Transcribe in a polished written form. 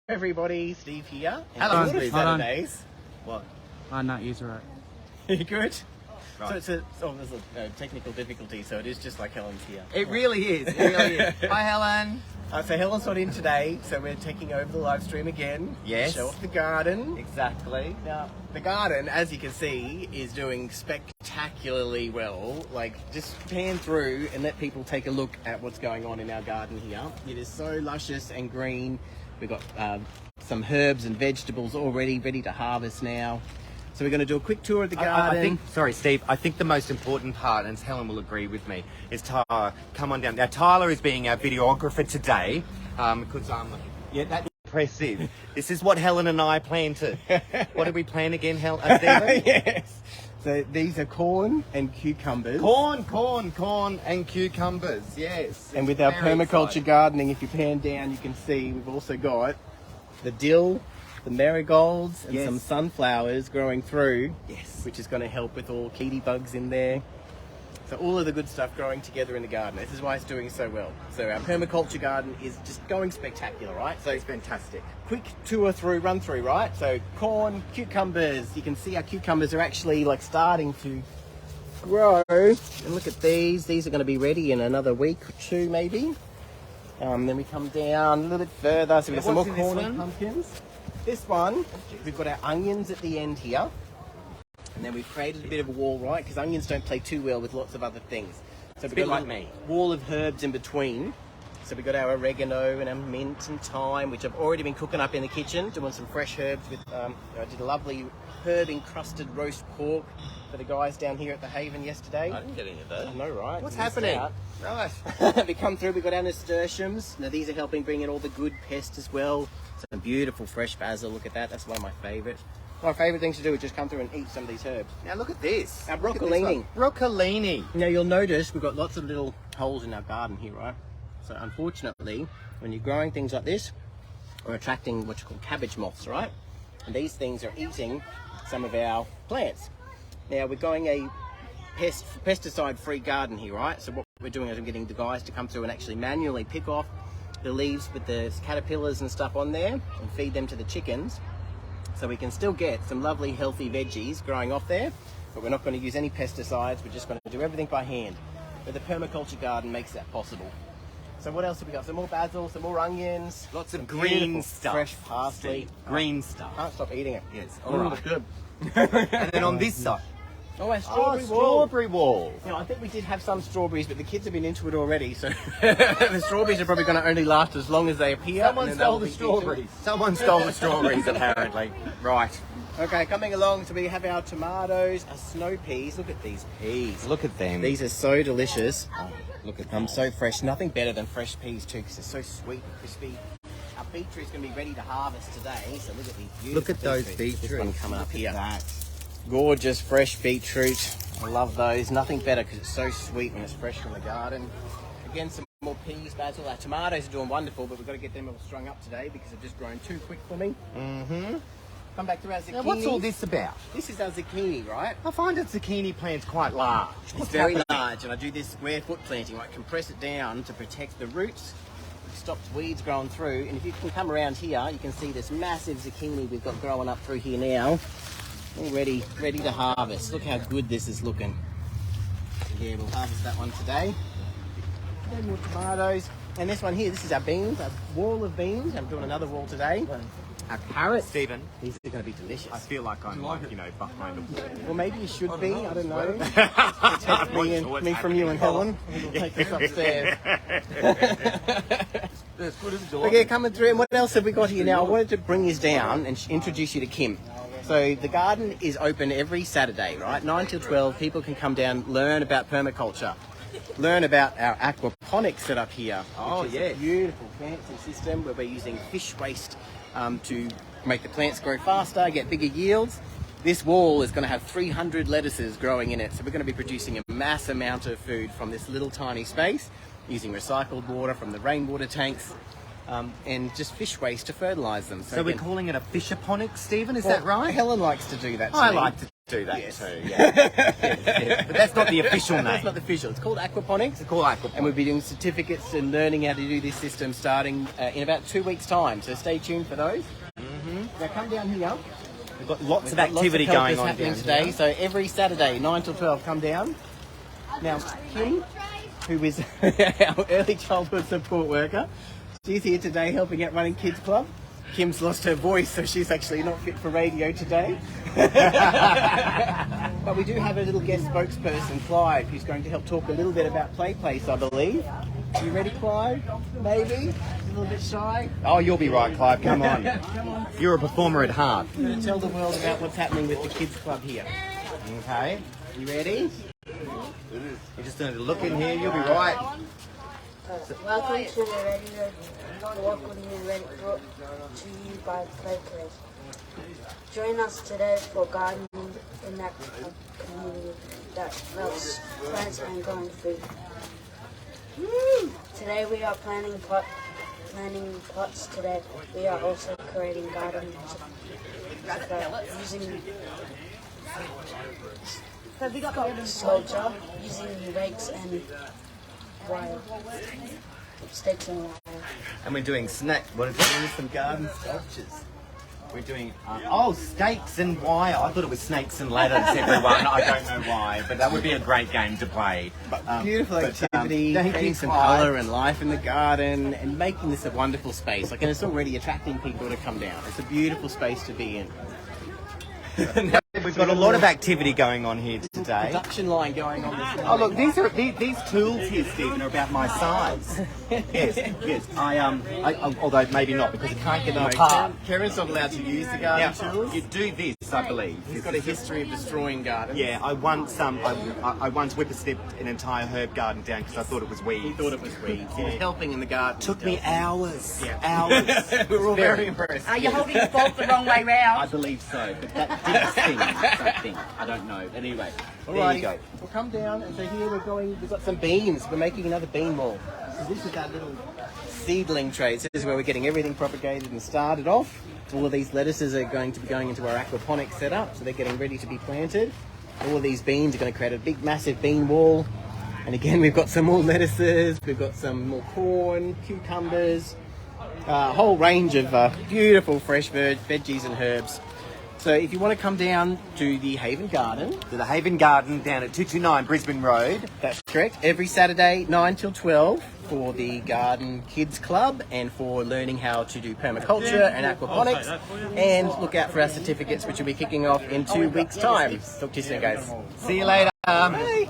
Everybody, Steve here. Hello, Steve. Hold on. Saturdays. What? I'm not used to it. You good? Right. So there's a technical difficulty, so it is just like Helen's here. It really is. It really is. Hi, Helen. So Helen's not in today, so we're taking over the live stream again. Yes. Show off the garden. Exactly. Now, the garden, as you can see, is doing spectacularly well. Like, just pan through and let people take a look at what's going on in our garden here. It is so luscious and green. We've got some herbs and vegetables already ready to harvest now. So we're going to do a quick tour of the garden. Sorry, Steve, I think the most important part, and Helen will agree with me, is Tyler, come on down. Now, Tyler is being our videographer today, because yeah, that's impressive. This is what Helen and I plan to... What did we plan again, Stephen? Yes. So these are corn and cucumbers. Corn and cucumbers, yes. And with our Very permaculture exciting. gardening, if you pan down, you can see we've also got the dill, the marigolds, and Yes. some sunflowers growing through. Yes. Which is going to help with all kitty bugs in there. So all of the good stuff growing together in the garden. This is why it's doing so well. So our permaculture garden is just going spectacular, right? So It's fantastic. quick run through, right? So corn, cucumbers. You can see our cucumbers are actually like starting to grow. And look at these. These are going to be ready in another week or two, maybe. Then we come down a little bit further. So we've got some more What's in this corn and one? pumpkins. This one, we've got our onions at the end here. And then we've created a bit of a wall, right? Because onions don't play too well with lots of other things. So we've bit got a like little me. wall of herbs in between. So we've got our oregano and our mint and thyme, which I've already been cooking up in the kitchen, doing some fresh herbs with, I did a lovely herb-encrusted roast pork for the guys down here at the Haven yesterday. I didn't get any of that. I know, right? What's You missed happening? out. Right. We come through, we've got our nasturtiums. Now these are helping bring in all the good pests as well. Some beautiful fresh basil, look at that, that's one of my favourites. My favourite things to do is just come through and eat some of these herbs. Now look at this. Our Look at this broccolini. one. Broccolini. Now you'll notice we've got lots of little holes in our garden here, right? So unfortunately, when you're growing things like this, we're attracting what you call cabbage moths, right? And these things are eating some of our plants. Now we're going a pesticide-free garden here, right? So what we're doing is I'm getting the guys to come through and actually manually pick off the leaves with the caterpillars and stuff on there and feed them to the chickens. So we can still get some lovely healthy veggies growing off there, but we're not going to use any pesticides, we're just going to do everything by hand. But the permaculture garden makes that possible. So what else have we got? Some more basil, some more onions. Lots of some green beautiful stuff. fresh parsley. Green stuff. Can't stop eating it. Yes, Mm, all right. it's good. And then on this side. Oh, our strawberry wall. Strawberry wall. You know, I think we did have some strawberries, but the kids have been into it already, so the strawberries are probably going to only last as long as they appear. Someone and then stole they'll the be strawberries. eaten. Someone stole the strawberries, apparently. Right. Okay, coming along, so we have our tomatoes, our snow peas. Look at these peas. Look at them. These are so delicious. Look at I'm so fresh. Nothing better than fresh peas too, because they're so sweet and crispy. Our beetroot is going to be ready to harvest today, so look at these beautiful Look at those beetroots. This one beetroots. coming up Look at here. that. Gorgeous fresh beetroot. I love those. Nothing better because it's so sweet when it's fresh from the garden. Again, some more peas, basil. Our tomatoes are doing wonderful, but we've got to get them all strung up today because they've just grown too quick for me. Mm-hmm. Come back to our zucchini. Now, what's all this about? This is our zucchini, right? I find a zucchini plant's quite large. It's What's very happening? large, and I do this square foot planting. I compress it down to protect the roots, stops weeds growing through. And if you can come around here, you can see this massive zucchini we've got growing up through here now. All ready to harvest. Look how good this is looking. So yeah, we'll harvest that one today. Then more tomatoes. And this one here, this is our beans, our wall of beans. I'm doing another wall today. Our carrots. Stephen, These are going to be delicious. I feel like I'm behind a wall. Well, maybe you should be. I don't know. Take me from you and Helen. We'll take us upstairs. Okay, coming through. And what else have we got here now? I wanted to bring you down and introduce you to Kim. So the garden is open every Saturday, right? 9 till 12. People can come down, learn about permaculture, learn about our aquaponics setup here. Oh, which is yeah. a beautiful planting system where we're using fish waste to make the plants grow faster, get bigger yields. This wall is going to have 300 lettuces growing in it, so we're going to be producing a mass amount of food from this little tiny space, using recycled water from the rainwater tanks, and just fish waste to fertilise them. So we're again, calling it a fisherponics, Stephen, is well, that right? Helen likes to do that. I to me. like to do that Yes. too. Yeah. Yes. But that's not the official name. That's not the official. It's called aquaponics. It's called aquaponics. And we'll be doing certificates and learning how to do this system starting in about 2 weeks' time. So stay tuned for those. Now come down here. We've got lots of We've got activity lots of going helpers on happening down today. here. So every Saturday, 9 till 12, come down. Now, Kim, who is our early childhood support worker, she's here today helping out running Kids Club. Kim's lost her voice, so she's actually not fit for radio today. But we do have a little guest spokesperson, Clive, who's going to help talk a little bit about Play Place, I believe. You ready, Clive? Maybe? A little bit shy? Oh, you'll be right, Clive. Come on. Come on. You're a performer at heart. I'm going to tell the world about what's happening with the Kids Club here. Okay. You ready? You're just going to look in here. You'll be right. Welcome to the Radio Walk with Me Ready brought to you by Play Place. Join us today for gardening in that community that loves plants and growing food. Today we are planting pots today. We are also creating gardens using sculpture, using rakes and wire. Stakes and wire. And we're doing what is it? Some garden sculptures. We're doing, stakes and wire. I thought it was snakes and ladders, everyone. I don't know why, but that would be a great game to play. Beautiful activity, thank you, creating some Clive. colour and life in the garden and making this a wonderful space. Like, and it's already attracting people to come down. It's a beautiful space to be in. We've got a lot of activity going on here today. Production line going on this Oh look, these tools here, Stephen, are about my size. Yes. I although maybe not because I can't get them apart. Karen's not allowed to use the garden Now, tools. you do this, I believe. He's got a history of destroying gardens. Yeah, I once whippersnipped an entire herb garden down because I thought it was weeds. He thought it was weeds. He was helping in the garden. Took me hours. Yeah. Hours. We were all very impressed. Are you holding the bolt the wrong way I round? believe so, but that did sting something. I don't know. Anyway, there you Alrighty, go. we'll come down and so here we've got some beans. We're making another bean wall. So this is our little seedling tray. This is where we're getting everything propagated and started off. All of these lettuces are going to be going into our aquaponics setup, so they're getting ready to be planted. All of these beans are going to create a big, massive bean wall. And again, we've got some more lettuces, we've got some more corn, cucumbers, a whole range of beautiful fresh veggies and herbs. So if you want to come down to the Haven Garden, To the Haven Garden down at 229 Brisbane Road. that's correct, every Saturday 9 till 12 for the Garden Kids Club and for learning how to do permaculture and aquaponics. And look out for our certificates, which will be kicking off in 2 weeks' time. Talk to you soon, guys. See you later. Bye.